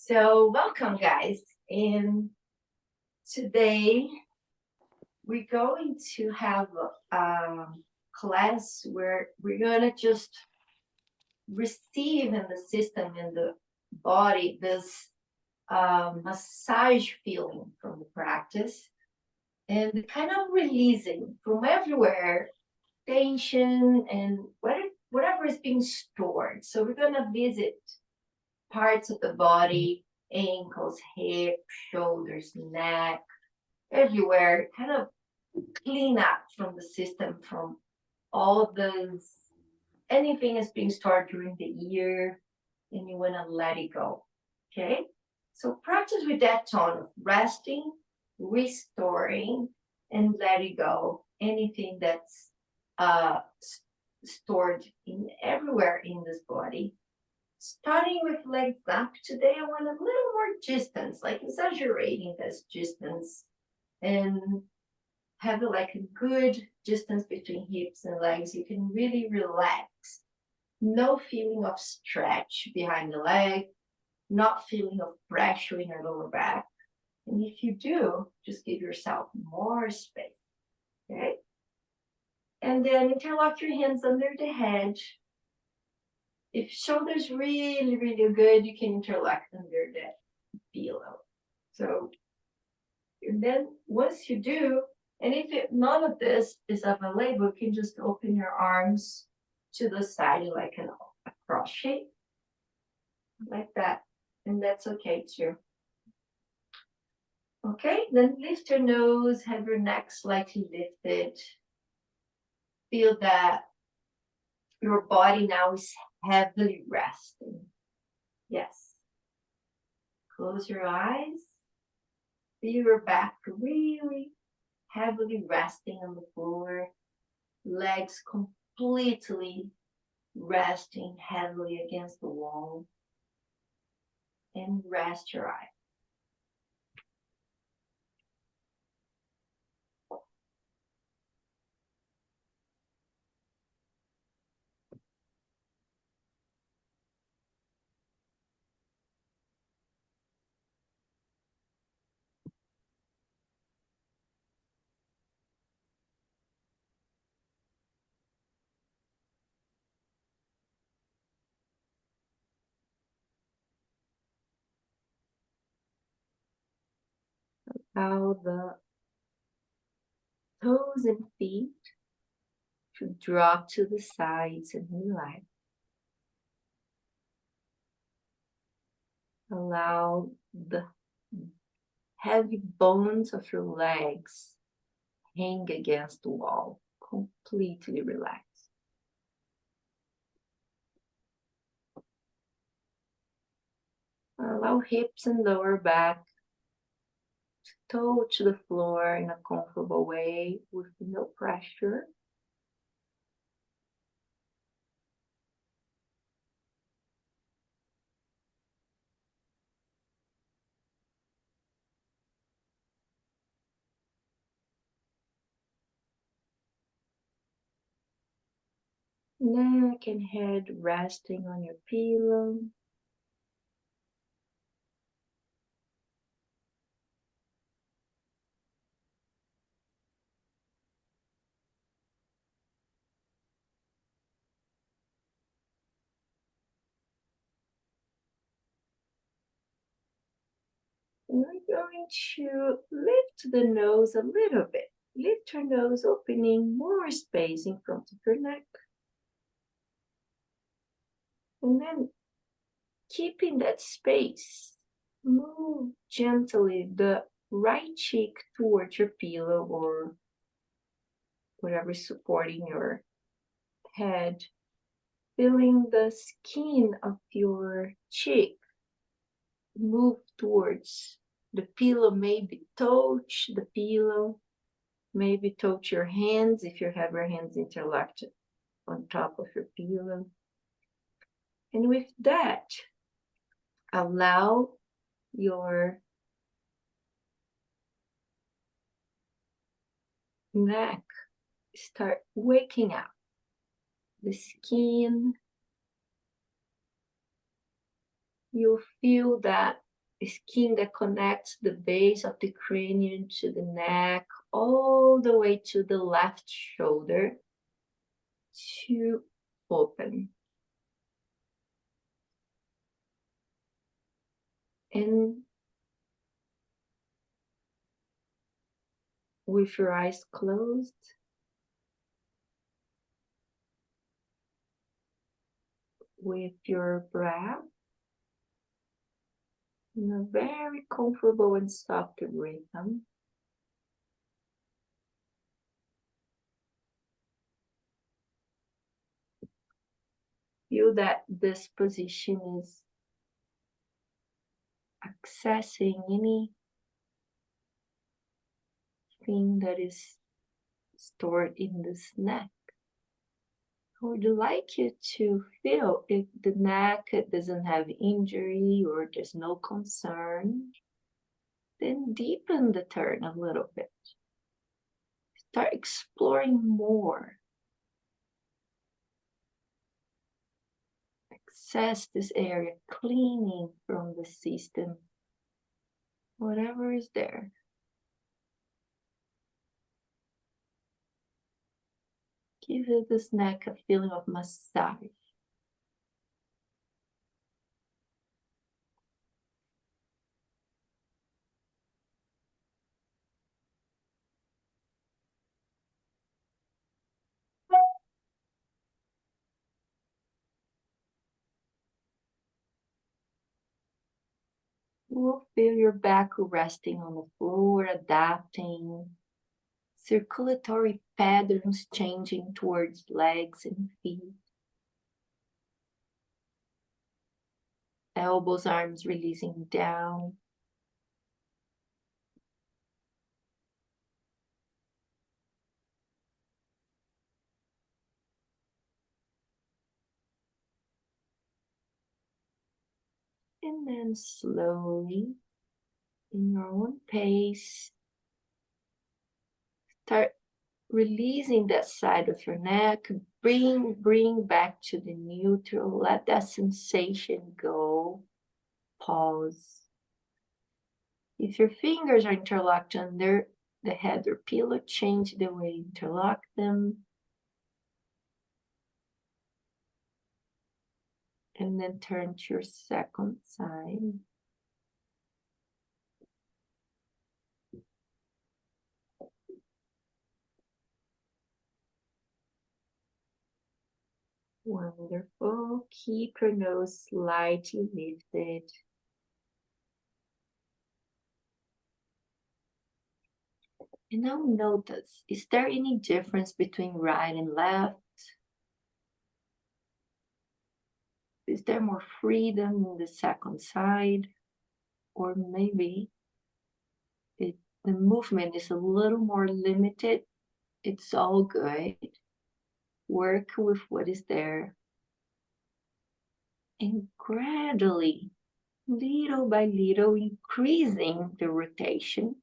So welcome guys. And today we're going to have a class where we're gonna just receive in the system, in the body, this massage feeling from the practice and kind of releasing from everywhere tension and whatever is being stored. So we're gonna visit parts of the body, ankles, hips, shoulders, neck, everywhere, kind of clean up from the system, from all of those, anything is being stored during the year, and you want to let it go. Okay? So practice with that tone of resting, restoring, and letting go anything that's stored in everywhere in this body. Starting with legs up, today I want a little more distance, like exaggerating this distance, and have like a good distance between hips and legs. You can really relax. No feeling of stretch behind the leg, not feeling of pressure in your lower back. And if you do, just give yourself more space. Okay? And then interlock your hands under the head. If shoulders really, really good, you can interlock under the pillow. So, and then once you do, and if none of this is available, you can just open your arms to the side like a cross shape, like that. And that's okay too. Okay, then lift your nose, have your neck slightly lifted. Feel that your body now is heavily resting. Yes. Close your eyes. Feel your back really heavily resting on the floor. Legs completely resting heavily against the wall. And rest your eyes. Allow the toes and feet to drop to the sides and relax. Allow the heavy bones of your legs hang against the wall. Completely relax. Allow hips and lower back to touch the floor in a comfortable way with no pressure. Neck and head resting on your pillow. And we're going to lift the nose a little bit. Lift your nose, opening more space in front of your neck. And then, keeping that space, move gently the right cheek towards your pillow or whatever is supporting your head. Feeling the skin of your cheek move towards the pillow, maybe touch the pillow, maybe touch your hands if you have your hands interlocked on top of your pillow. And with that, allow your neck start waking up. The skin, you feel that skin that connects the base of the cranium to the neck, all the way to the left shoulder to open. And with your eyes closed, with your breath in a very comfortable and soft rhythm, feel that this position is accessing anything that is stored in this neck. I would like you to feel if the neck doesn't have injury or there's no concern, then deepen the turn a little bit. Start exploring more. Access this area, cleaning from the system whatever is there. Give this neck a feeling of massage. You will feel your back resting on the floor, adapting. Circulatory patterns changing towards legs and feet. Elbows, arms releasing down. And then slowly, in your own pace, start releasing that side of your neck. Bring back to the neutral. Let that sensation go. Pause. If your fingers are interlocked under the head or pillow, change the way you interlock them. And then turn to your second side. Wonderful. Keep your nose slightly lifted. And now notice, is there any difference between right and left? Is there more freedom in the second side? Or maybe the movement is a little more limited. It's all good. Work with what is there. And gradually, little by little, increasing the rotation.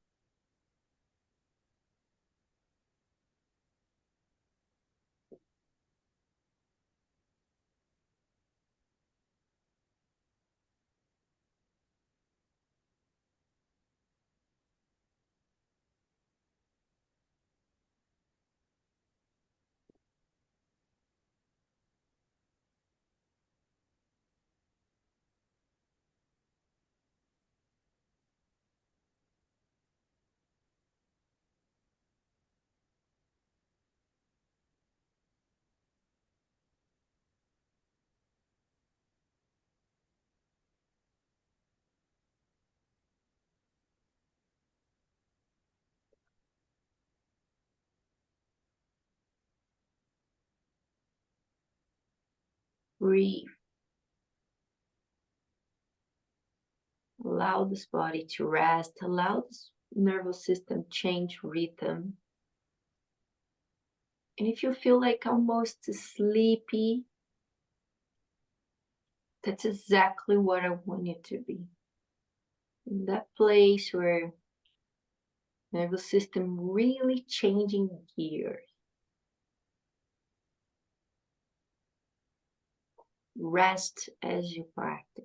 Breathe. Allow this body to rest. Allow this nervous system change rhythm. And if you feel like almost sleepy, that's exactly what I want you to be. In that place where nervous system really changing gears. Rest as you practice.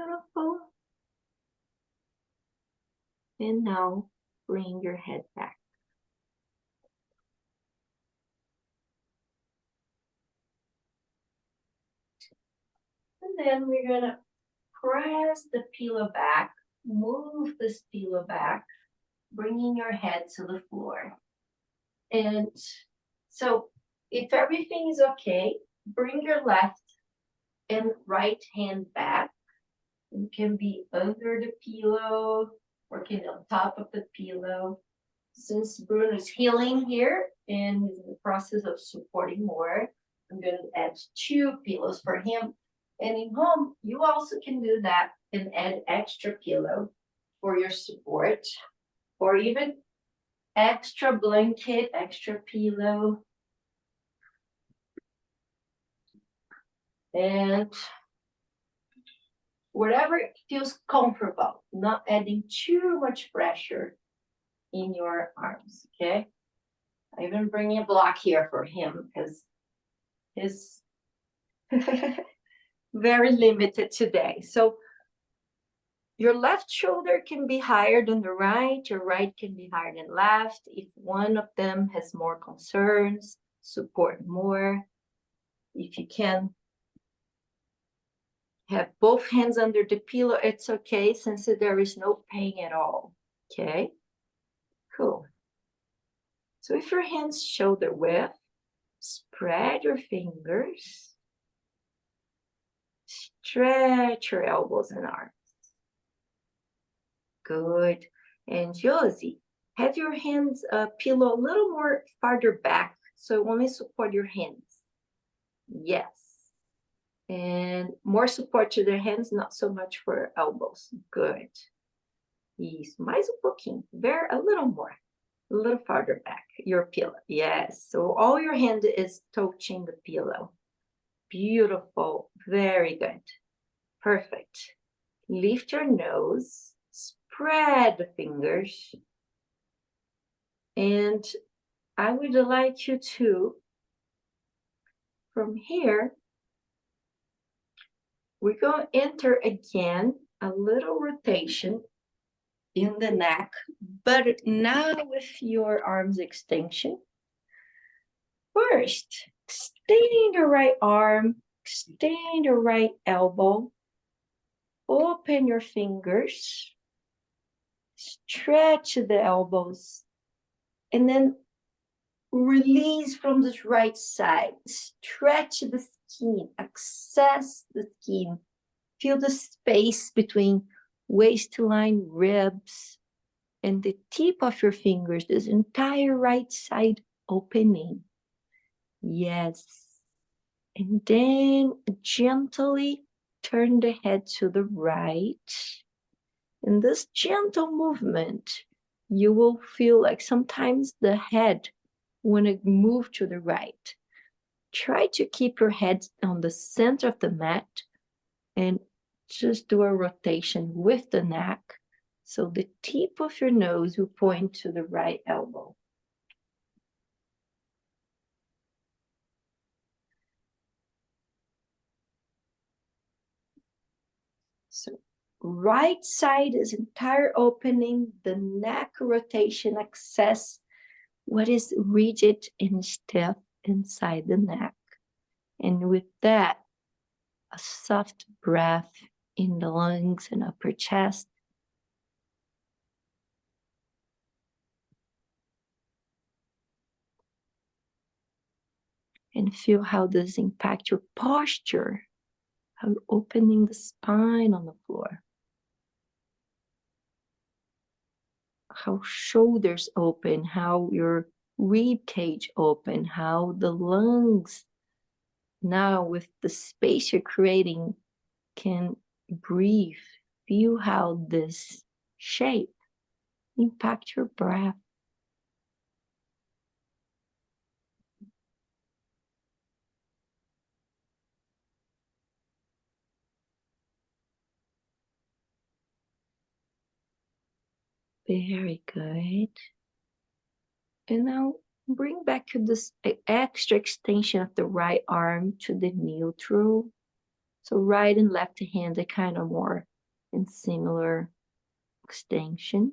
Beautiful. And now bring your head back. And then we're gonna press the pillow back, move this pillow back, bringing your head to the floor. And so if everything is okay, bring your left and right hand back. It can be under the pillow, working on top of the pillow. Since Bruno is healing here and is in the process of supporting more, I'm going to add 2 pillows for him. And in home, you also can do that and add extra pillow for your support, or even extra blanket, extra pillow. And whatever feels comfortable, not adding too much pressure in your arms, okay? I even bring a block here for him because he's very limited today. So your left shoulder can be higher than the right, your right can be higher than left. If one of them has more concerns, support more. If you can have both hands under the pillow, it's okay, since there is no pain at all, okay? Cool. So if your hands shoulder width, spread your fingers, stretch your elbows and arms. Good. And Josie, have your hands pillow a little more farther back, so only support your hands. Yes. And more support to their hands, not so much for elbows. Good. Isso, mais pouquinho, a little more, a little farther back, your pillow. Yes, so all your hand is touching the pillow. Beautiful, very good, perfect. Lift your nose, spread the fingers, and I would like you to, from here, we're going to enter again a little rotation in the neck, but now with your arms extension. First, extend your right arm, extend your right elbow, open your fingers, stretch the elbows, and then release from this right side. Stretch the skin, access the skin, feel the space between waistline, ribs, and the tip of your fingers, this entire right side opening. Yes. And then gently turn the head to the right. In this gentle movement, you will feel like sometimes the head want to move to the right. Try to keep your head on the center of the mat and just do a rotation with the neck. So the tip of your nose will point to the right elbow. So right side is entire opening, the neck rotation, access what is rigid and stiff inside the neck. And with that, a soft breath in the lungs and upper chest. And feel how this impacts your posture, how you're opening the spine on the floor. How shoulders open, how your rib cage open, how the lungs now with the space you're creating can breathe. Feel how this shape impact your breath. Very good. And now bring back to this extra extension of the right arm to the neutral. So right and left hand are kind of more and similar extension.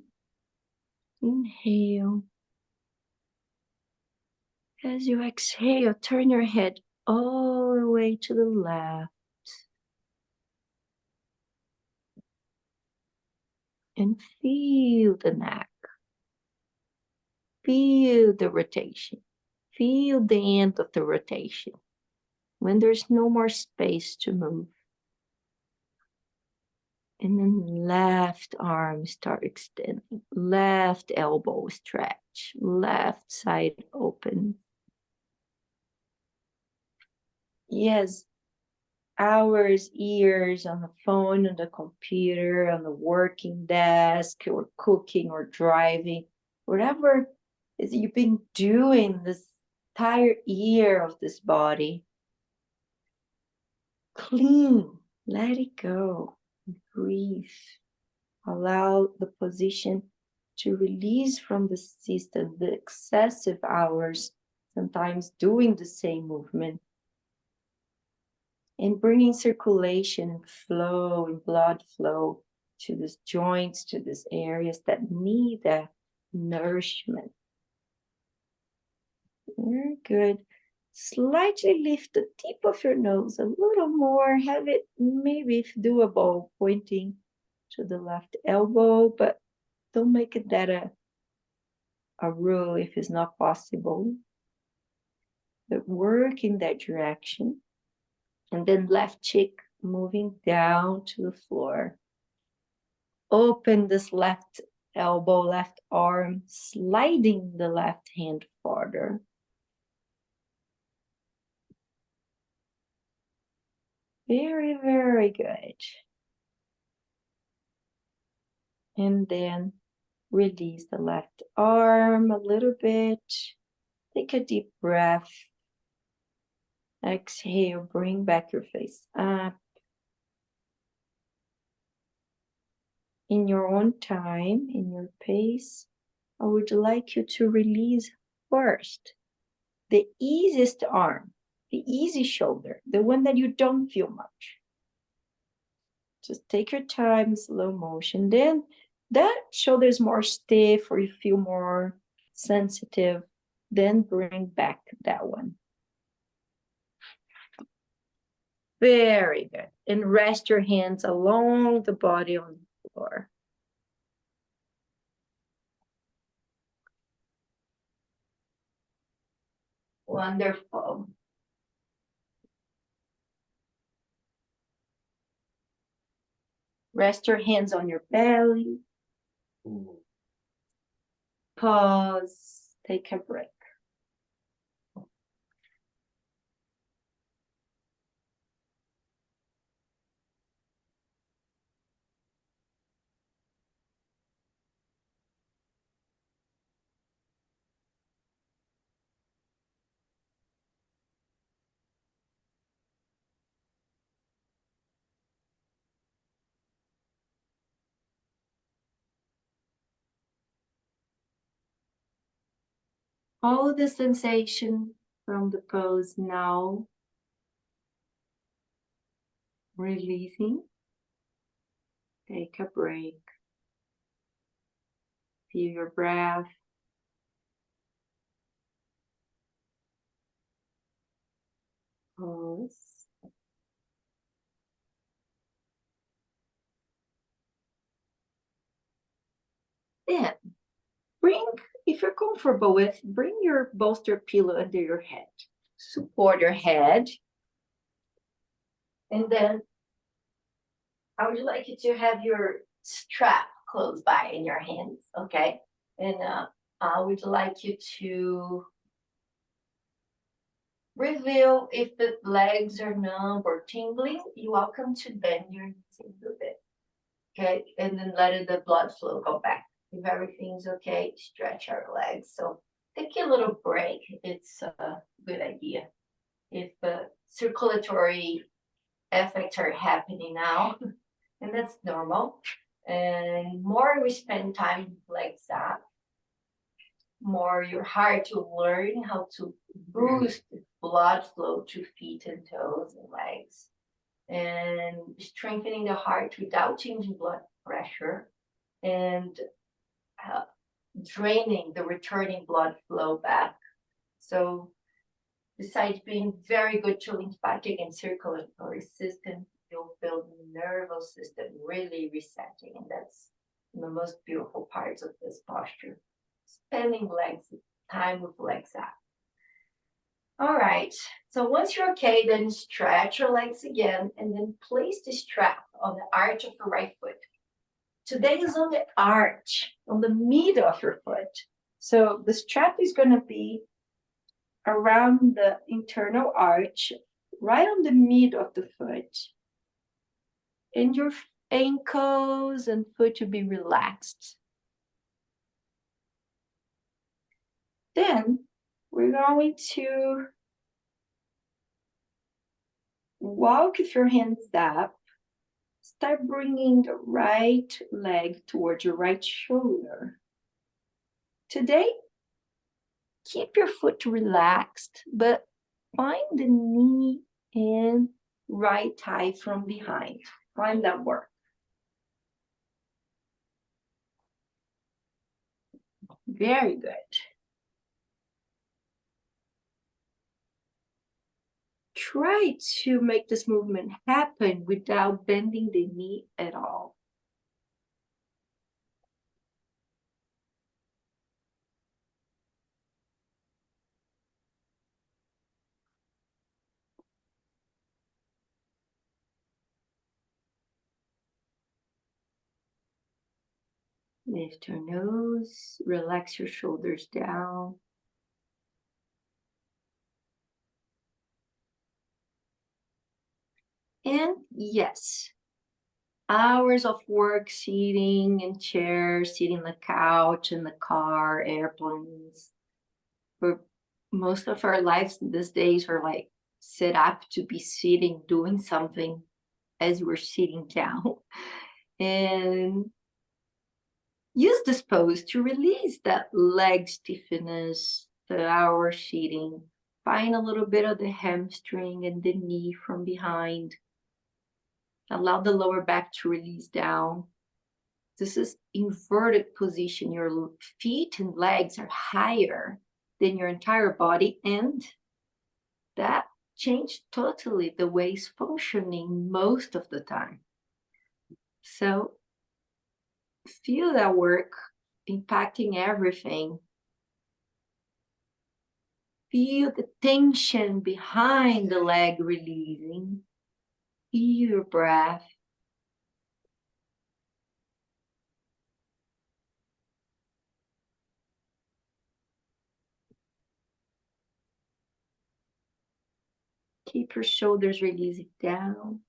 Inhale. As you exhale, turn your head all the way to the left and feel the neck. Feel the rotation. Feel the end of the rotation when there's no more space to move. And then left arm start extending, left elbow stretch, left side open. Yes, hours, years on the phone, on the computer, on the working desk, or cooking or driving, whatever is you've been doing this entire year of this body. Clean, let it go, breathe. Allow the position to release from the system, the excessive hours, sometimes doing the same movement, and bringing circulation and flow and blood flow to these joints, to these areas that need that nourishment. Very good. Slightly lift the tip of your nose a little more. Have it maybe if doable, pointing to the left elbow, but don't make it that a rule if it's not possible. But work in that direction. And then left cheek moving down to the floor. Open this left elbow, left arm, sliding the left hand farther. Very, very good. And then release the left arm a little bit. Take a deep breath. Exhale, bring back your face up. In your own time, in your pace, I would like you to release first the easiest arm, the easy shoulder, the one that you don't feel much. Just take your time, slow motion. Then that shoulder is more stiff or you feel more sensitive. Then bring back that one. Very good. And rest your hands along the body on the floor. Wonderful. Rest your hands on your belly. Pause. Take a break. All the sensation from the pose now. Releasing. Take a break. Feel your breath. Pause. Then bring, if you're comfortable with, bring your bolster pillow under your head. Support your head. And then I would like you to have your strap close by in your hands, okay? And I would like you to reveal if the legs are numb or tingling. You're welcome to bend your knees a little bit, okay? And then let the blood flow go back. If everything's okay, stretch our legs. So take a little break. It's a good idea. If the circulatory effects are happening now, and that's normal. And more we spend time legs up, more your heart to learn how to boost blood flow to feet and toes and legs. and strengthening the heart without changing blood pressure, and uh, draining the returning blood flow back. So besides being very good to lymphatic and circulatory system, you'll feel the nervous system really resetting, and that's the most beautiful parts of this posture. Spending time with legs up. All right, so once you're okay, then stretch your legs again, and then place the strap on the arch of your right foot. Today is on the arch, on the middle of your foot. So the strap is going to be around the internal arch, right on the middle of the foot. And your ankles and foot to be relaxed. Then we're going to walk with your hands up. Start bringing the right leg towards your right shoulder. Today, keep your foot relaxed, but find the knee and right thigh from behind. Find that work. Very good. Try to make this movement happen without bending the knee at all. Lift your nose, relax your shoulders down. And yes, hours of work sitting in chairs, sitting on the couch, in the car, airplanes. For most of our lives these days are like set up to be sitting, doing something as we're sitting down. And use this pose to release that leg stiffness, the hour sitting. Find a little bit of the hamstring and the knee from behind. Allow the lower back to release down. This is inverted position. Your feet and legs are higher than your entire body, and that changed totally the way it's functioning most of the time. So feel that work impacting everything. Feel the tension behind the leg releasing. Feel your breath. Keep your shoulders releasing down.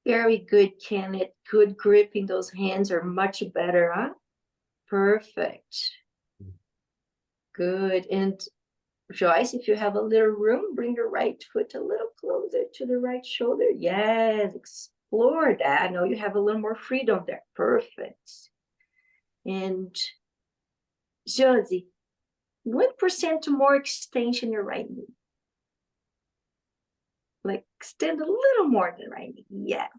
Very good, Janet. Good gripping. Those hands are much better, huh? Perfect. Good. And Joyce, if you have a little room, bring your right foot a little closer to the right shoulder. Yes, explore that. I know you have a little more freedom there. Perfect. And Josie, 1% more extension in your right knee. Like extend a little more than right knee. Yes.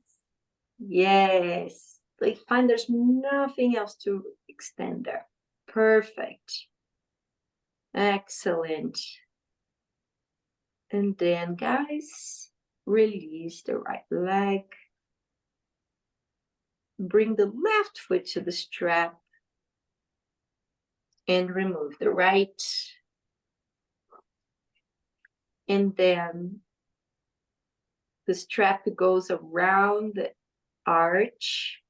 Yes. Like find there's nothing else to extend there. Perfect. Excellent. And then, guys, release the right leg. Bring the left foot to the strap and remove the right. And then the strap goes around the arch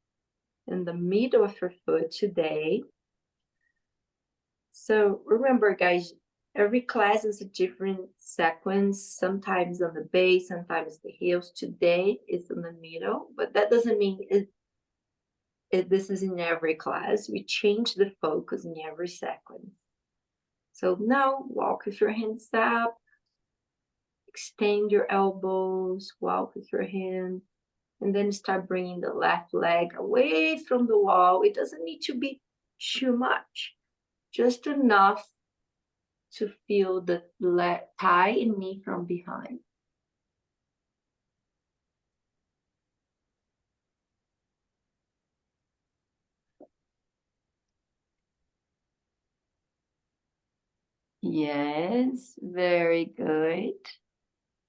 in the middle of your foot today. So remember, guys, every class is a different sequence, sometimes on the base, sometimes the heels. Today is in the middle, but that doesn't mean this is in every class. We change the focus in every sequence. So now walk with your hands up, extend your elbows, walk with your hands, and then start bringing the left leg away from the wall. It doesn't need to be too much, just enough to feel the thigh and knee from behind. Yes, very good.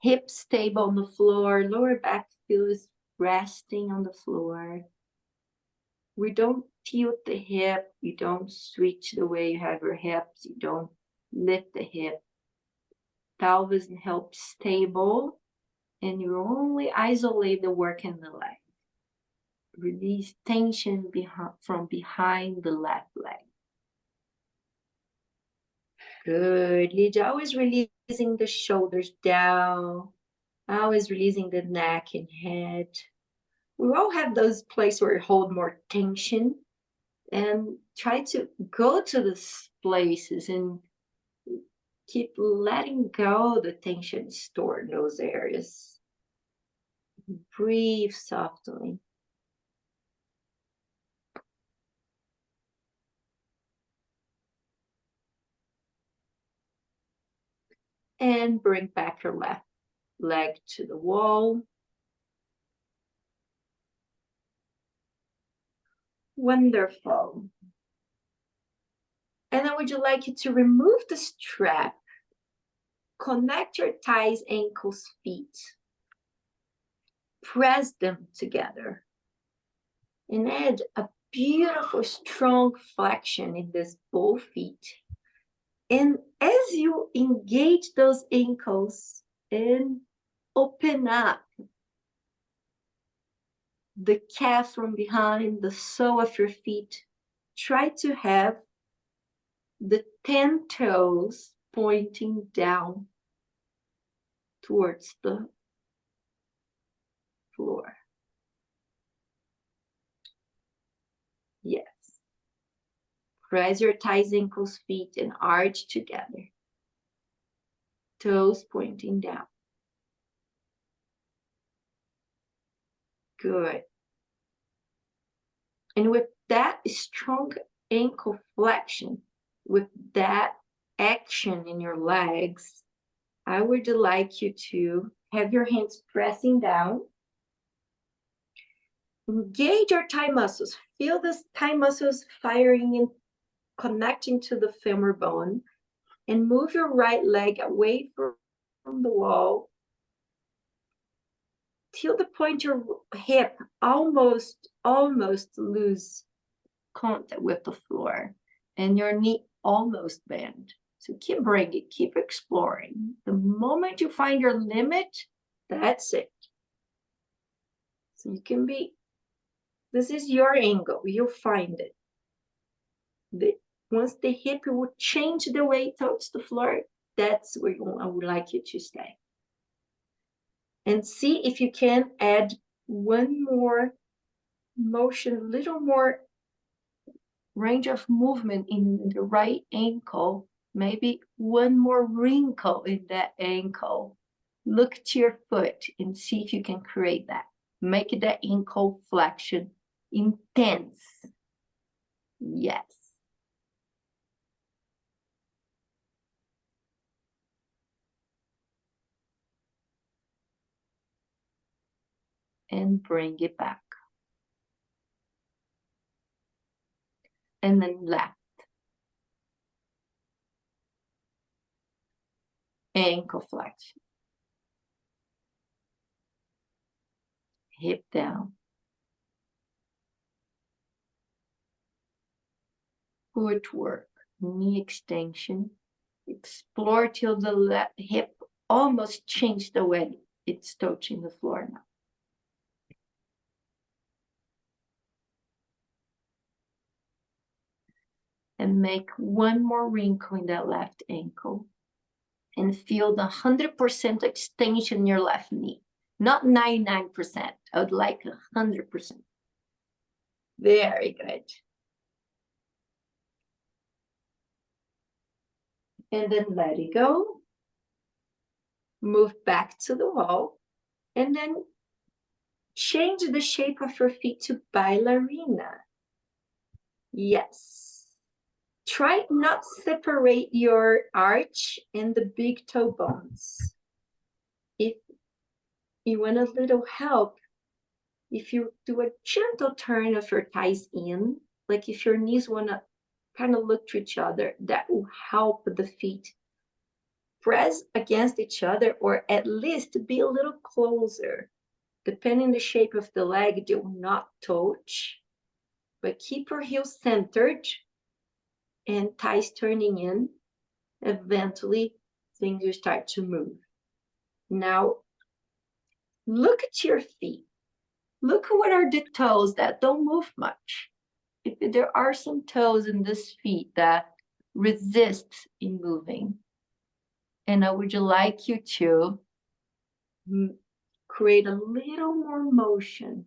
Hips stable on the floor, lower back feels resting on the floor. We don't tilt the hip, you don't switch the way you have your hips, you don't lift the hip. Pelvis and hip stable, and you only isolate the work in the leg. Release tension from behind the left leg. Good, Lydia. Always releasing the shoulders down, always releasing the neck and head. We all have those places where we hold more tension, and try to go to those places and keep letting go the tension stored in those areas. Breathe softly. And bring back your left leg to the wall. Wonderful. And I would like you to remove the strap. Connect your thighs, ankles, feet. Press them together. And add a beautiful, strong flexion in these both feet. And as you engage those ankles and open up the calf from behind, the sole of your feet, try to have the 10 toes pointing down towards the floor. Yes. Press your thighs, ankles, feet, and arch together. Toes pointing down. Good. And with that strong ankle flexion, with that action in your legs, I would like you to have your hands pressing down. Engage your thigh muscles. Feel the thigh muscles firing and connecting to the femur bone. And move your right leg away from the wall till the point your hip almost lose contact with the floor and your knee almost bend. So keep bringing, keep exploring. The moment you find your limit, that's it. So you can be, this is your angle, you'll find it. Once the hip will change the way it touches the floor, that's where I would like you to stay. And see if you can add one more motion, a little more range of movement in the right ankle, maybe one more wrinkle in that ankle. Look to your foot and see if you can create that. Make that ankle flexion intense. Yes. And bring it back. And then left. Ankle flexion. Hip down. Footwork. Knee extension. Explore till the left hip almost changed the way it's touching the floor now. And make one more wrinkle in that left ankle. And feel the 100% extension in your left knee. Not 99%. I would like 100%. Very good. And then let it go. Move back to the wall. And then change the shape of your feet to ballerina. Yes. Try not separate your arch and the big toe bones. If you want a little help, if you do a gentle turn of your thighs in, like if your knees want to kind of look to each other, that will help the feet press against each other, or at least be a little closer. Depending the shape of the leg, they will not touch, but keep your heels centered and thighs turning in. Eventually, things will start to move. Now, look at your feet. Look at what are the toes that don't move much. If there are some toes in this feet that resist in moving, and I would like you to create a little more motion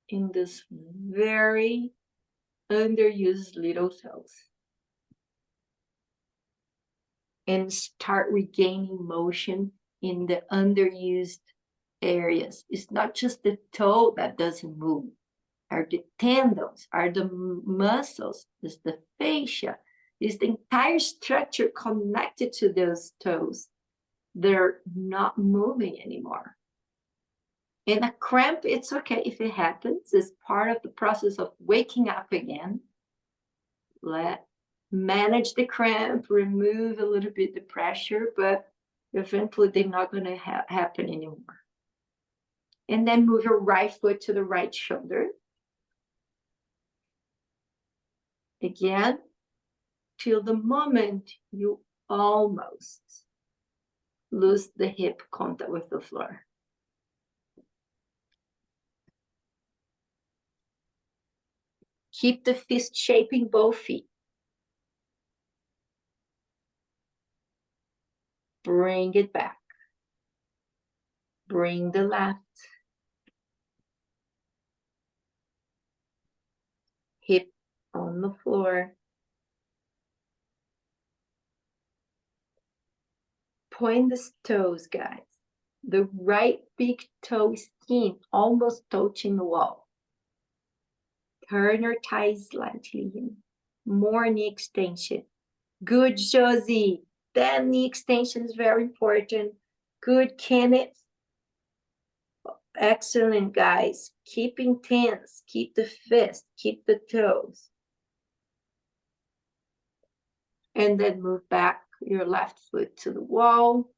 in this very underused little toes, and start regaining motion in the underused areas. It's not just the toe that doesn't move, are the tendons, are the muscles, is the fascia, is the entire structure connected to those toes. They're not moving anymore. And a cramp, it's okay if it happens. It's part of the process of waking up again. Manage the cramp, remove a little bit the pressure, but eventually they're not going to happen anymore. And then move your right foot to the right shoulder. Again, till the moment you almost lose the hip contact with the floor. Keep the fist shaping both feet. Bring it back. Bring the left. Hip on the floor. Point the toes, guys. The right big toe skin almost touching the wall. Turn your thighs slightly in. More knee extension. Good, Josie. That knee extension is very important. Good, Kenneth. Excellent, guys. Keep intense. Keep the fist. Keep the toes. And then move back your left foot to the wall.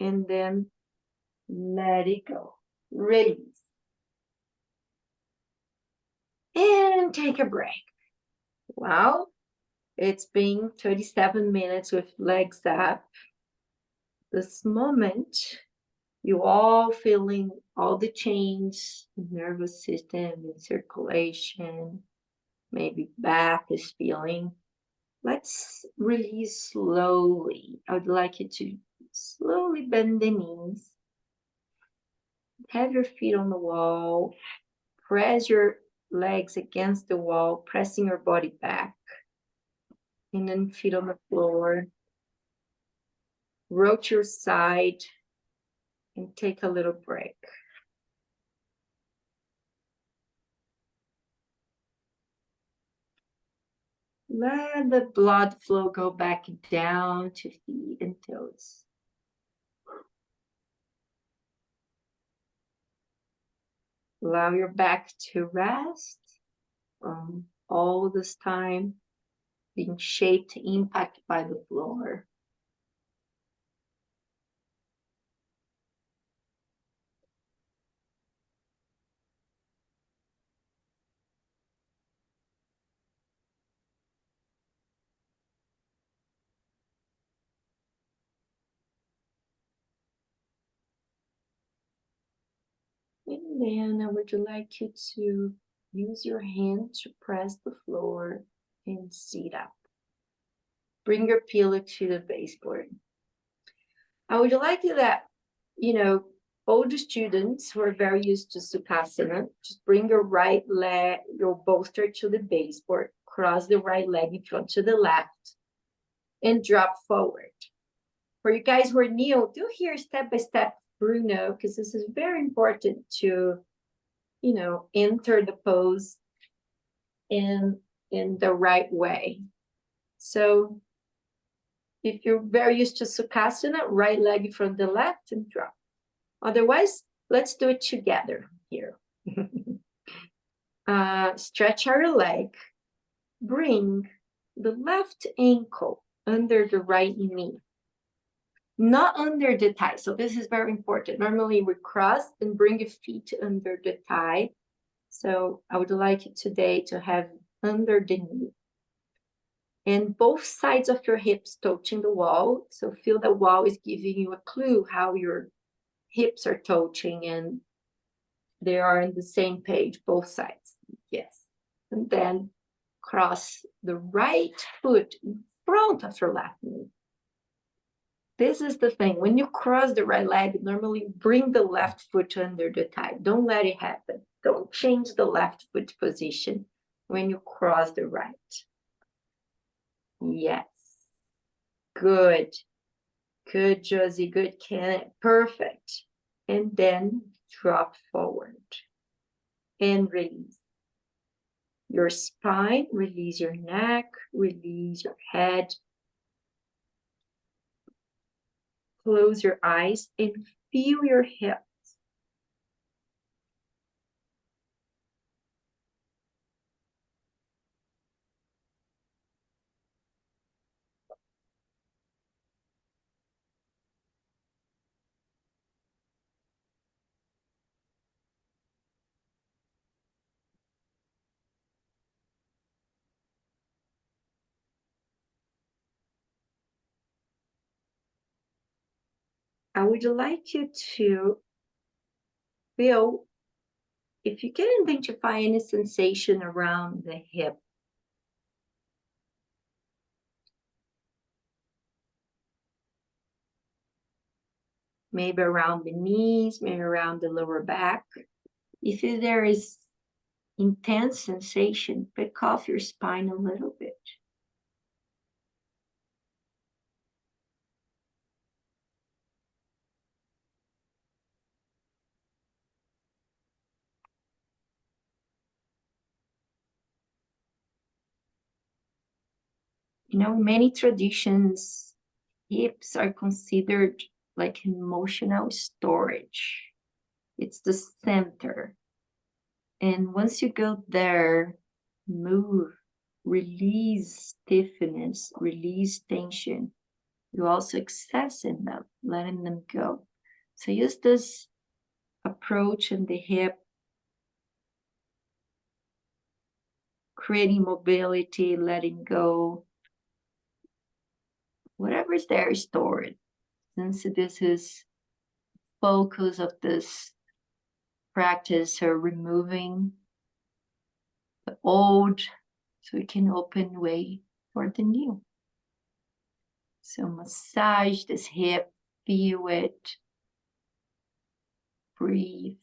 And then let it go. Release. And take a break. Wow. It's been 37 minutes with legs up. This moment, you all feeling all the change in nervous system and circulation. Maybe back is feeling. Let's release slowly. I would like you to slowly bend the knees. Have your feet on the wall. Press your legs against the wall, pressing your body back. And then feet on the floor. Rotate your side and take a little break. Let the blood flow go back down to feet and toes. Allow your back to rest all this time, being shaped, impacted by the floor. And then I would like you to use your hand to press the floor and sit up. Bring your pillow to the baseboard. I would like you that, all the students who are very used to Sukhasana, just bring your right leg, your bolster to the baseboard, cross the right leg in front to the left, and drop forward. For you guys who are new, do here step by step, Bruno, because this is very important to, enter the pose in the right way. So if you're very used to Sukhasana, right leg from the left and drop. Otherwise, let's do it together here. Stretch our leg. bring the left ankle under the right knee, not under the thigh. So this is very important. Normally we cross and bring your feet under the thigh. So I would like you today to have under the knee. And both sides of your hips touching the wall. So feel the wall is giving you a clue how your hips are touching and they are on the same page, both sides. Yes. And then cross the right foot in front of your left knee. This is the thing. When you cross the right leg, normally bring the left foot under the thigh. Don't let it happen. Don't change the left foot position when you cross the right. Yes. Good. Good, Josie. Good, Ken. Perfect. And then drop forward and release. Your spine, release your neck, release your head. Close your eyes and feel your hips. I would like you to feel if you can identify any sensation around the hip. Maybe around the knees, maybe around the lower back. If there is intense sensation, pick off your spine a little bit. You know, many traditions, hips are considered like emotional storage. It's the center. And once you go there, move, release stiffness, release tension. You also accessing them, letting them go. So use this approach in the hip, creating mobility, letting go. Whatever is there is stored. Since this is focus of this practice, or removing the old so we can open way for the new. So massage this hip, feel it, breathe.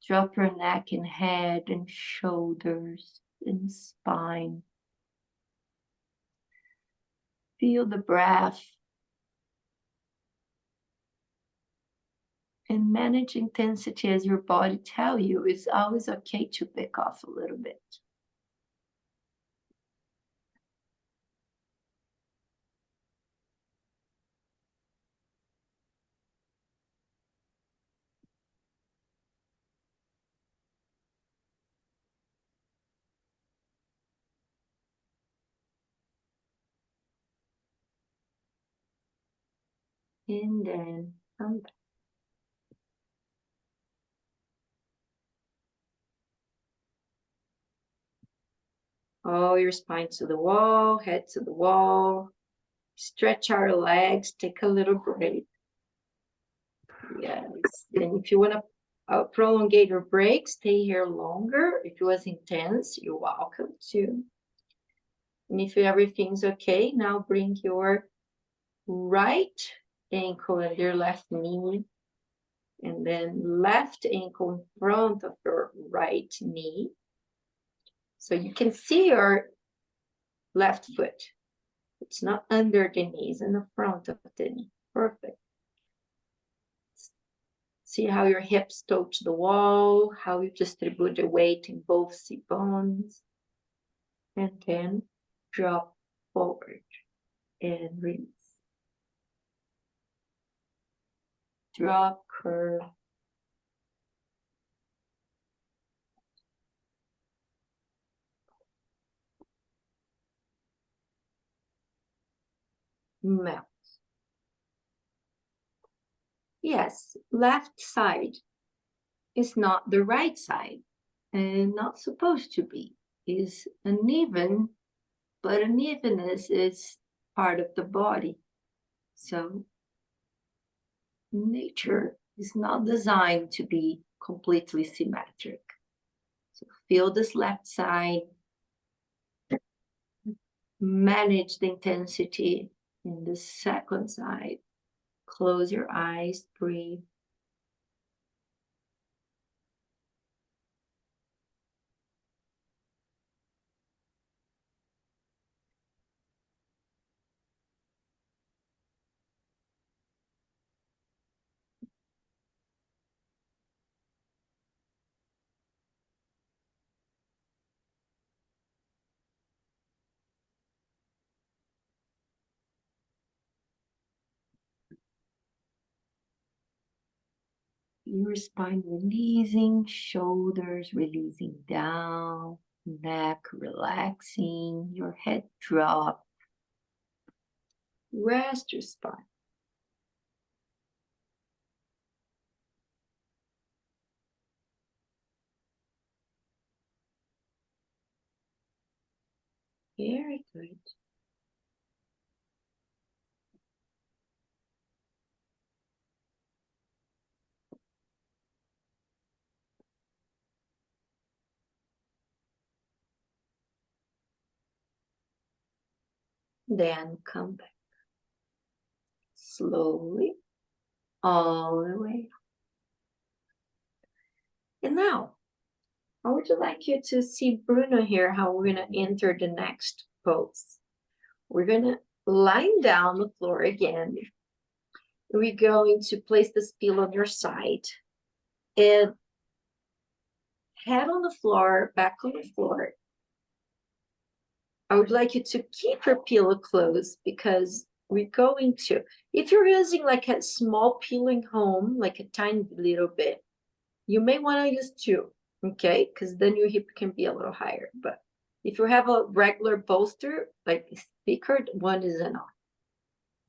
Drop your neck and head and shoulders and spine. Feel the breath. And manage intensity as your body tells you. It's always okay to pick off a little bit. And then come back. All your spine to the wall, head to the wall. Stretch our legs, take a little break. Yes. And if you want to prolongate your break, stay here longer. If it was intense, you're welcome to. And if everything's okay, now bring your right ankle and your left knee. And then left ankle in front of your right knee. So you can see your left foot. It's not under the knee, it's in the front of the knee. Perfect. See how your hips touch the wall, how you distribute the weight in both sit bones. And then drop forward and release. Drop, curve. melt. Yes, left side is not the right side and not supposed to be. Is uneven, but unevenness is part of the body. So nature is not designed to be completely symmetric. So feel this left side, manage the intensity in the second side. Close your eyes, breathe. Your spine releasing, shoulders releasing down, neck relaxing, your head drop. Rest your spine. Very good. Then come back slowly all the way. And now, I would like you to see Bruno here, how we're going to enter the next pose. We're going to lie down on the floor again. We're going to place this pillow on your side and head on the floor, back on the floor. I would like you to keep your pillow close because we're going to, if you're using like a small pillow in home, like a tiny little bit, you may want to use two, okay? Because then your hip can be a little higher. But if you have a regular bolster, like a speaker, one is enough.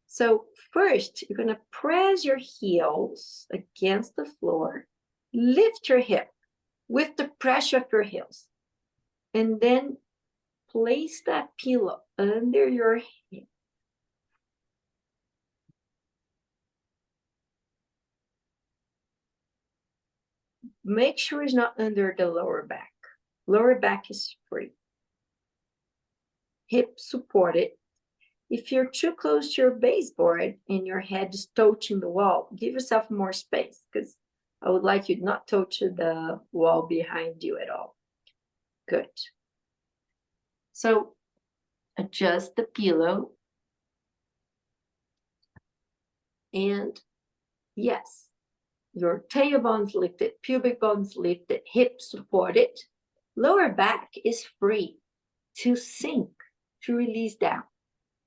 So first, you're going to press your heels against the floor, lift your hip with the pressure of your heels, and then place that pillow under your hip. Make sure it's not under the lower back. Lower back is free. Hip supported. If you're too close to your baseboard and your head is touching the wall, give yourself more space because I would like you not to touch the wall behind you at all. Good. So adjust the pillow. And yes, your tailbone's lifted, pubic bone's lifted, hips supported. Lower back is free to sink, to release down.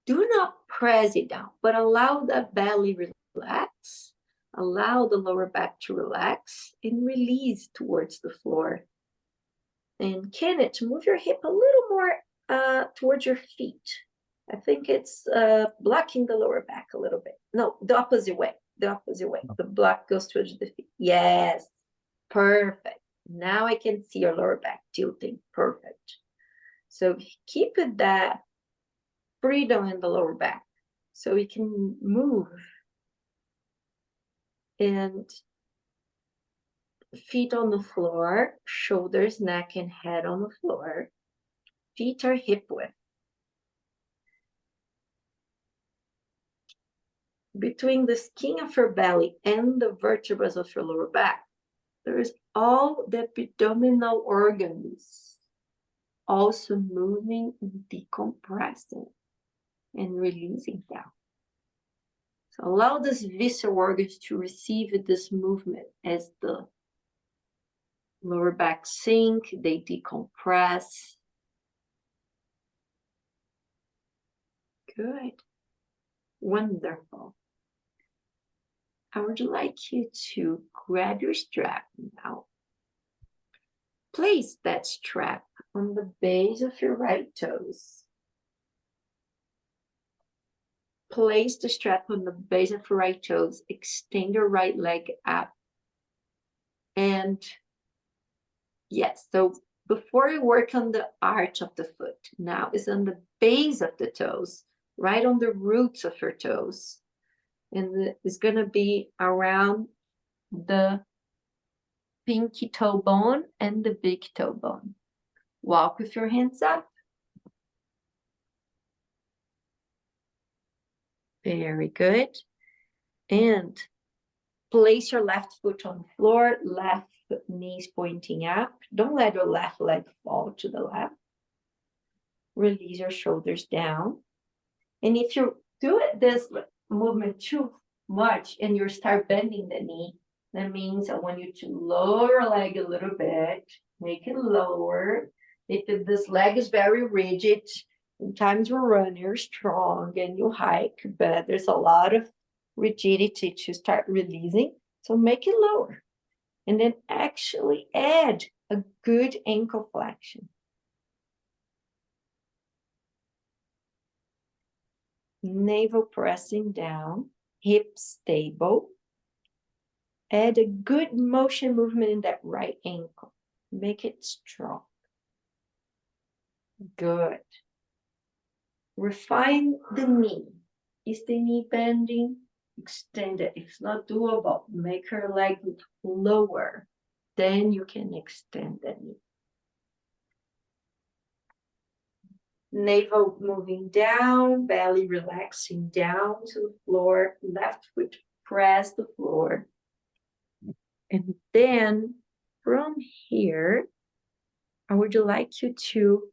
Do not press it down, but allow the belly relax. Allow the lower back to relax and release towards the floor. And Kenneth, move your hip a little more towards your feet. I think it's blocking the lower back a little bit. No, the opposite way. The opposite way. The block goes towards the feet. Yes, perfect. Now I can see your lower back tilting. Perfect. So keep it that freedom in the lower back so we can move and feet on the floor, shoulders, neck, and head on the floor. Feet are hip width. Between the skin of your belly and the vertebrae of your lower back, there is all the abdominal organs also moving and decompressing and releasing down. So allow these visceral organs to receive this movement as the lower back sink, they decompress. Good. Wonderful. I would like you to grab your strap now. Place that strap on the base of your right toes. Place the strap on the base of your right toes. Extend your right leg up. And yes, so before you work on the arch of the foot, now it's on the base of the toes, right on the roots of your toes. And it's going to be around the pinky toe bone and the big toe bone. Walk with your hands up. Very good. And place your left foot on the floor, left knees pointing up. Don't let your left leg fall to the left. Release your shoulders down. And if you do this movement too much and you start bending the knee, that means I want you to lower your leg a little bit, make it lower. If this leg is very rigid, sometimes you run, you're strong and you hike, but there's a lot of rigidity to start releasing. So make it lower. And then actually add a good ankle flexion. Navel pressing down, hips stable. Add a good motion movement in that right ankle. Make it strong. Good. Refine the knee. Is the knee bending? Extend it. If it's not doable, make her leg lower. Then you can extend the knee. Navel moving down, belly relaxing down to the floor, left foot press the floor. And then from here, I would like you to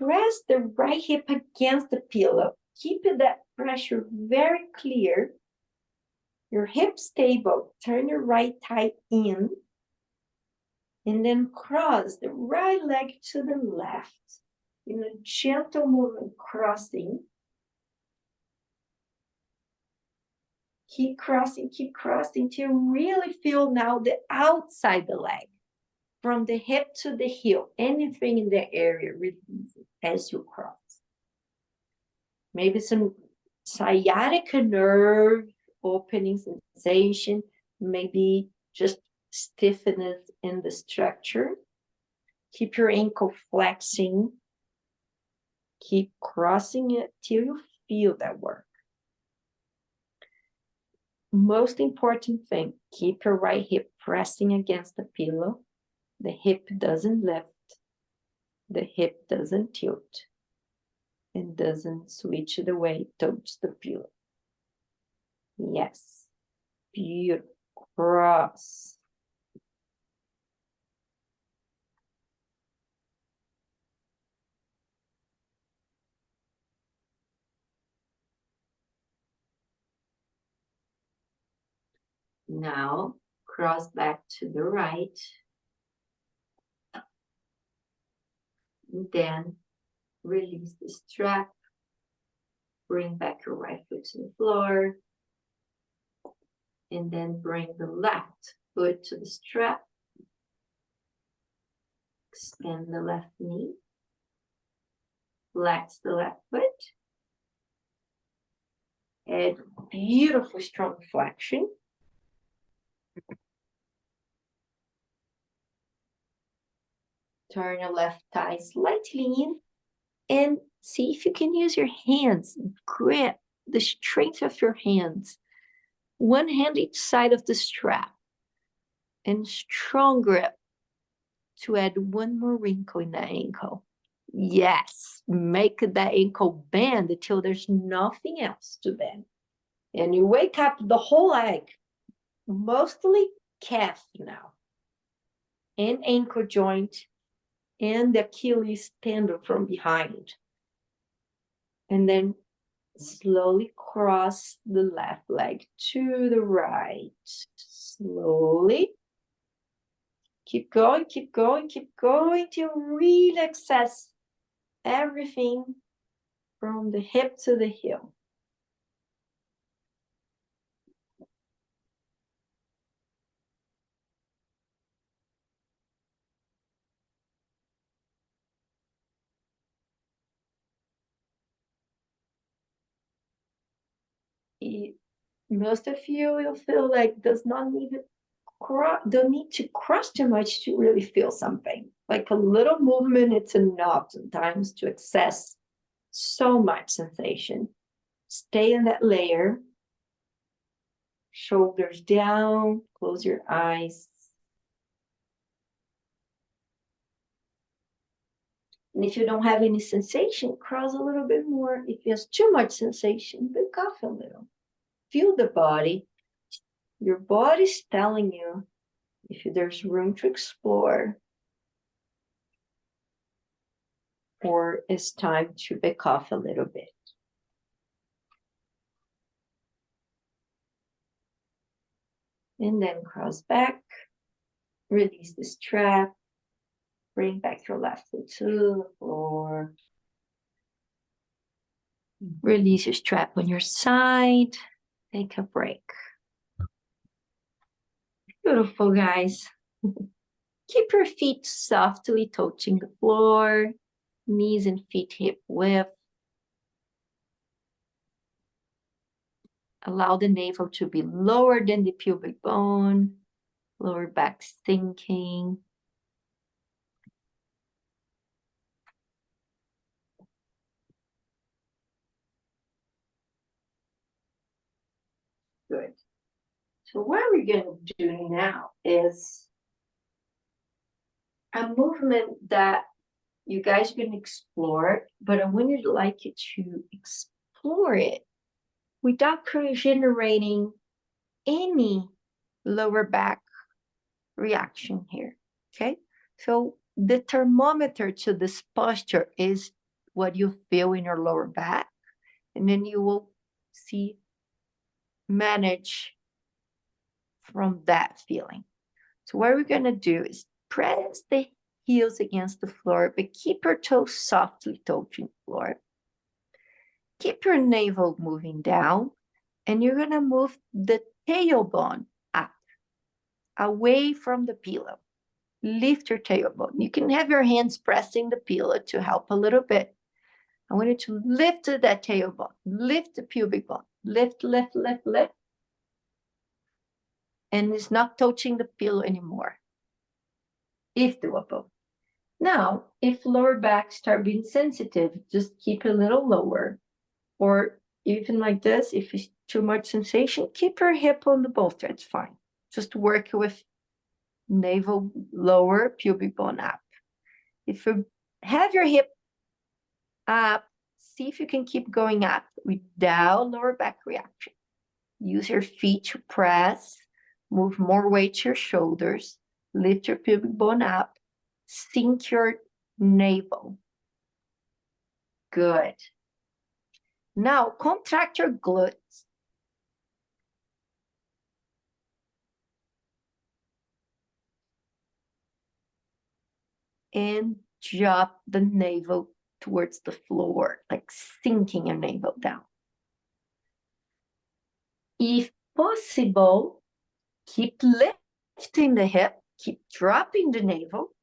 press the right hip against the pillow. Keep that pressure very clear. Your hip stable. Turn your right thigh in. And then cross the right leg to the left. In a gentle movement, crossing. Keep crossing till you really feel now the outside the leg. From the hip to the heel, anything in the area, release it as you cross. Maybe some sciatica nerve opening sensation, maybe just stiffness in the structure. Keep your ankle flexing. Keep crossing it till you feel that work. Most important thing, keep your right hip pressing against the pillow. The hip doesn't lift. The hip doesn't tilt. And doesn't switch the weight towards the pillow. Yes. Beautiful. Cross. Now, cross back to the right. And then release the strap. Bring back your right foot to the floor. And then bring the left foot to the strap. Extend the left knee. Flex the left foot. Add beautiful strong flexion. Turn your left thigh slightly in and see if you can use your hands. Grip the strength of your hands. One hand each side of the strap. And strong grip to add one more wrinkle in the ankle. Yes, make that ankle bend until there's nothing else to bend. And you wake up the whole leg, mostly calf now, and ankle joint, and the Achilles tendon from behind. And then slowly cross the left leg to the right. Slowly. Keep going till you really access everything from the hip to the heel. most of you will feel like does not need don't need to cross too much to really feel something. Like a little movement, it's enough sometimes to access so much sensation. Stay in that layer. Shoulders down, close your eyes. And if you don't have any sensation, cross a little bit more. If there's too much sensation, back off a little. Feel the body. Your body's telling you if there's room to explore or it's time to back off a little bit. And then cross back, release the strap, bring back your left foot to the floor. Release your strap on your side, take a break. Beautiful, guys. Keep your feet softly touching the floor, knees and feet hip width. Allow the navel to be lower than the pubic bone, lower back sinking. Good. So what we're going to do now is a movement that you guys are going to explore, but I wanted to like you to explore it without generating any lower back reaction here, okay? So the thermometer to this posture is what you feel in your lower back, and then you will see manage from that feeling. So what we're going to do is press the heels against the floor, but keep your toes softly touching the floor. Keep your navel moving down, and you're going to move the tailbone up, away from the pillow. Lift your tailbone. You can have your hands pressing the pillow to help a little bit. I want you to lift that tailbone, lift the pubic bone, lift, lift, lift, lift. And it's not touching the pillow anymore, if doable. Now, if lower back start being sensitive, just keep it a little lower. Or even like this, if it's too much sensation, keep your hip on the bolster, it's fine. Just work with navel lower, pubic bone up. If you have your hip up, see if you can keep going up without lower back reaction. Use your feet to press, move more weight to your shoulders, lift your pubic bone up, sink your navel. Good. Now contract your glutes. And drop the navel towards the floor, like sinking your navel down. If possible, keep lifting the hip, keep dropping the navel,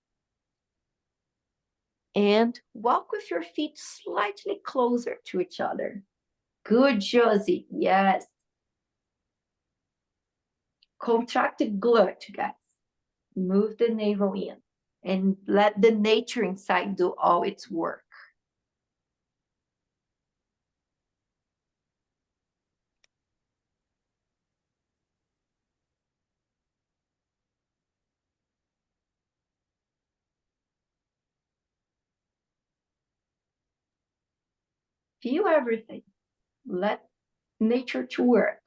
and walk with your feet slightly closer to each other. Good, Josie. Yes. Contract the glute, guys. Move the navel in and let the nature inside do all its work. Feel everything. Let nature to work.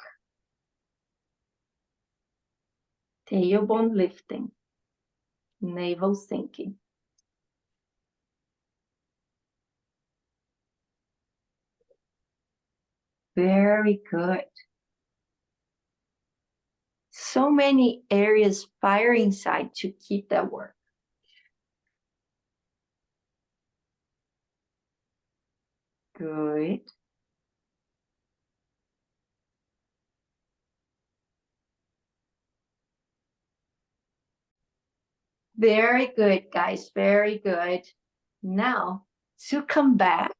Tailbone lifting. Navel sinking. Very good. So many areas fire inside to keep that work. Good. Very good, guys. Very good. Now, to come back,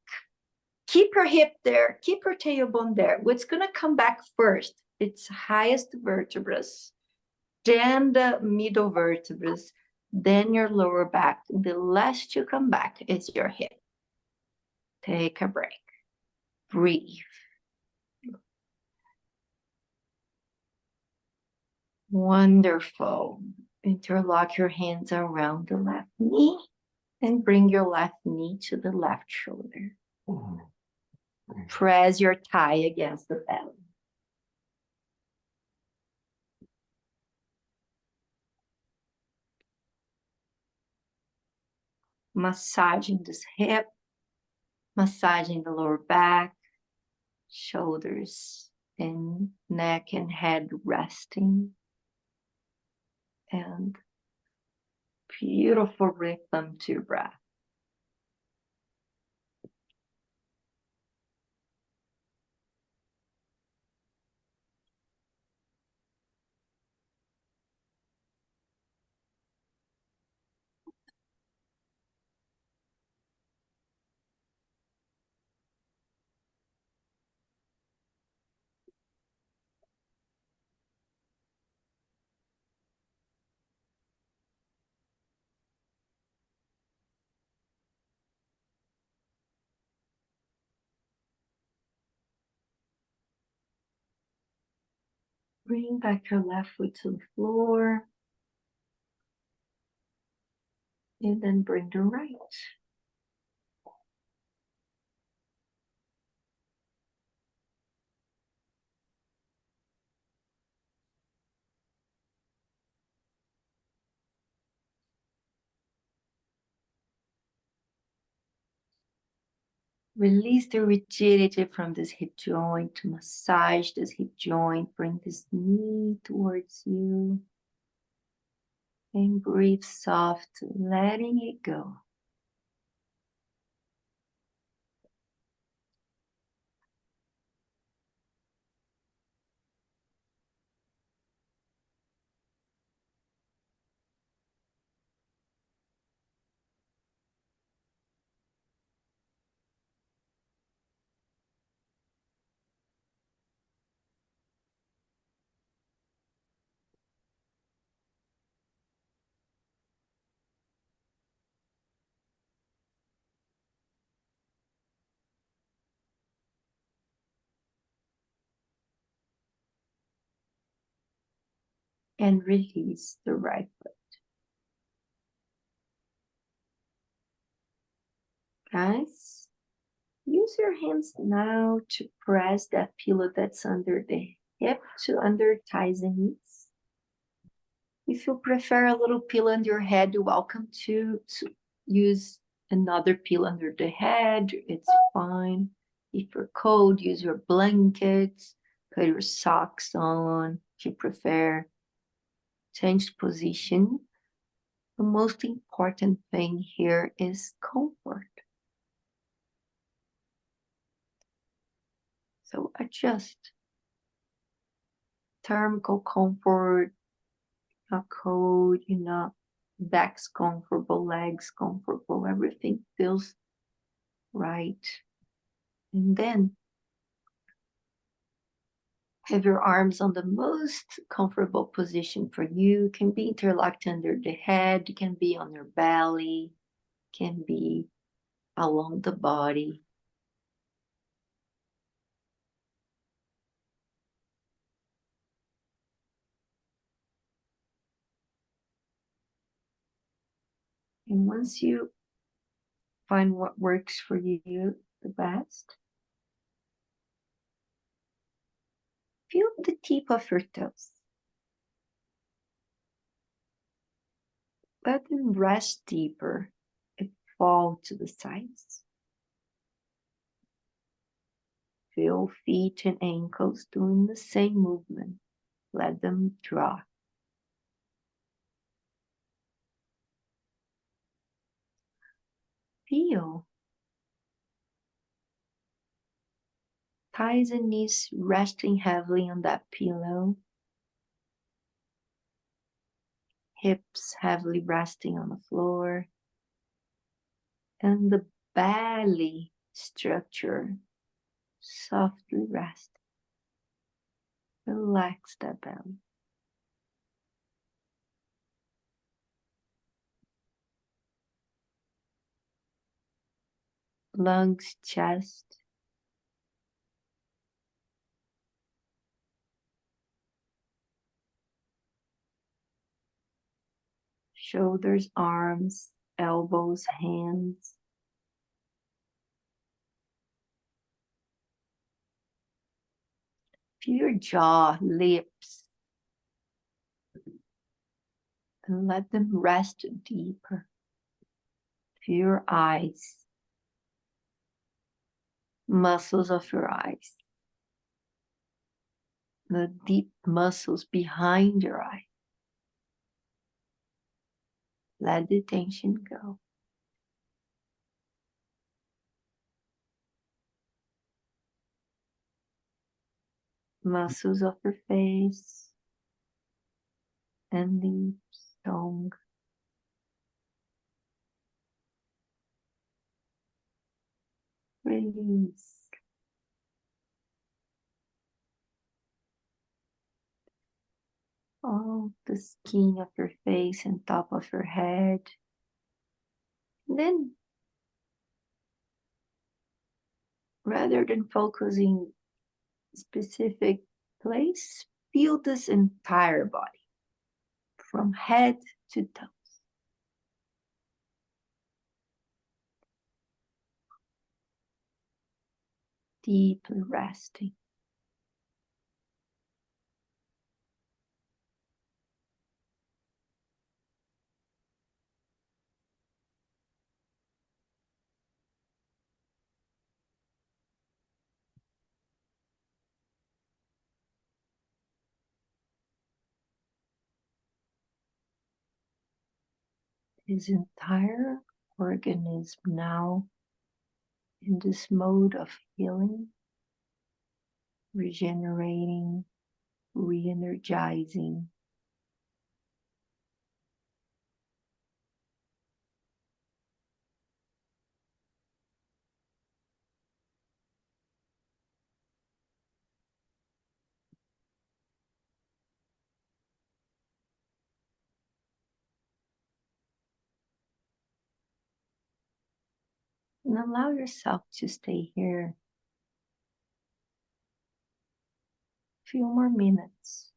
Keep your hip there. Keep your tailbone there. What's going to come back first? It's highest vertebrae, then the middle vertebrae, then your lower back. The last to come back is your hip. Take a break. Breathe. Wonderful. Interlock your hands around the left knee and bring your left knee to the left shoulder. Press your thigh against the belly. Massaging this hip, massaging the lower back, shoulders and neck and head resting. And beautiful rhythm to your breath. Bring back your left foot to the floor. And then bring the right. Release the rigidity from this hip joint. Massage this hip joint. Bring this knee towards you. And breathe soft, letting it go. And release the right foot. Guys, use your hands now to press that pillow that's under the hip to under thighs and knees. If you prefer a little pillow under your head, you're welcome to use another pillow under the head. It's fine. If you're cold, use your blankets, put your socks on if you prefer. Change position. The most important thing here is comfort. So adjust. Thermal comfort, not cold, back's comfortable, legs comfortable, everything feels right. And then have your arms on the most comfortable position for you. Can be interlocked under the head, can be on your belly, can be along the body. And once you find what works for you the best, feel the tip of your toes. Let them rest deeper and fall to the sides. Feel feet and ankles doing the same movement. Let them drop. Feel thighs and knees resting heavily on that pillow. Hips heavily resting on the floor. And the belly structure, softly rest. Relax that belly. Lungs, chest, shoulders, arms, elbows, hands. Feel your jaw, lips, and let them rest deeper. Feel your eyes, muscles of your eyes, the deep muscles behind your eye. Let the tension go. Muscles of your face and lips, tongue. Release. All the skin of your face and top of your head. And then, rather than focusing specific place, feel this entire body from head to toe. Deeply resting. His entire organism now in this mode of healing, regenerating, re energizing. And allow yourself to stay here a few more minutes.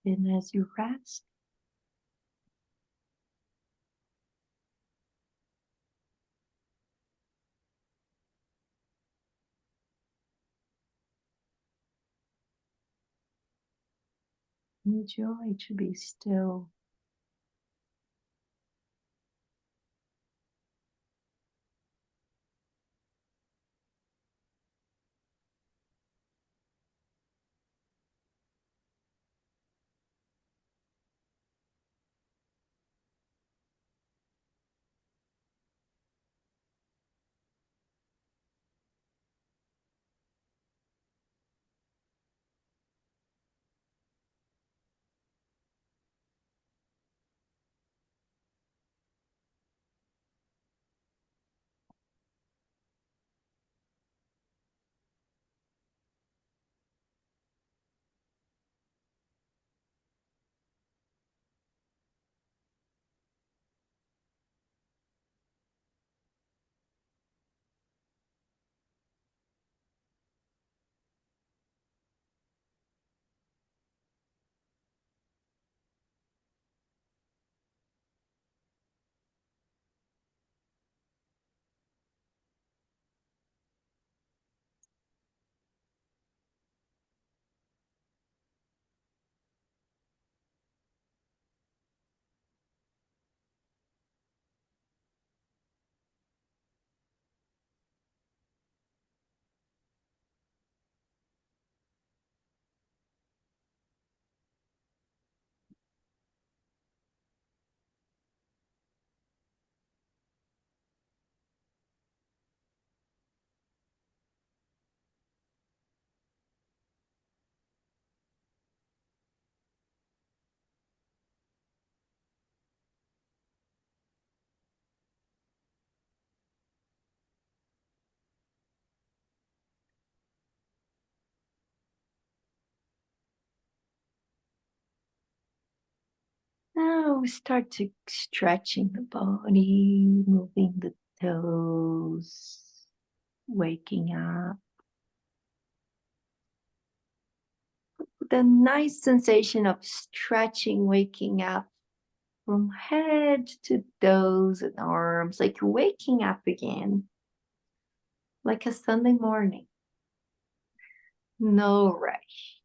And as you rest, enjoy to be still. Now we start to stretching the body, moving the toes, waking up with a nice sensation of stretching, waking up from head to toes and arms, like waking up again, like a Sunday morning. No rush.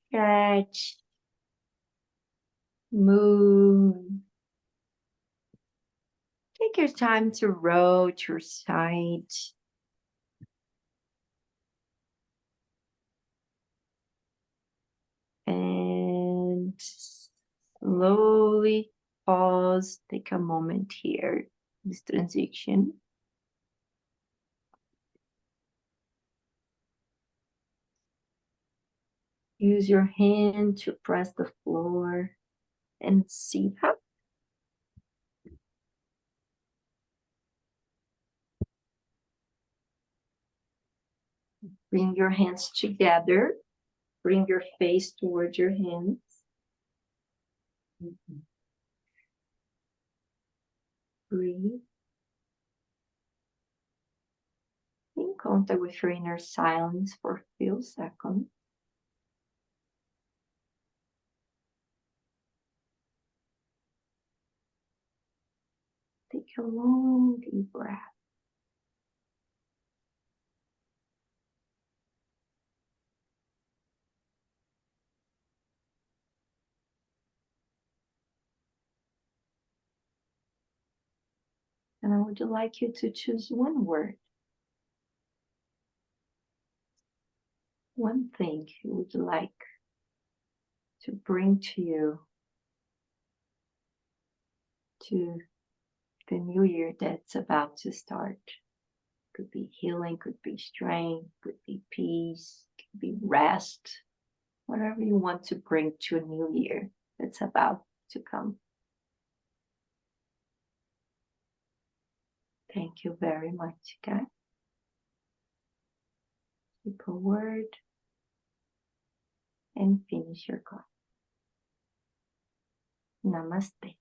Stretch, move. Take your time to roll to your side. And slowly pause. Take a moment here. This transition. Use your hand to press the floor and sit up. Bring your hands together. Bring your face towards your hands. Breathe. In contact with your inner silence for a few seconds. Take a long, deep breath. And I would like you to choose one word, one thing you would like to bring to you to the new year that's about to start. Could be healing, could be strength, could be peace, could be rest, whatever you want to bring to a new year that's about to come. Thank you very much, guys. Keep a word and finish your class. Namaste.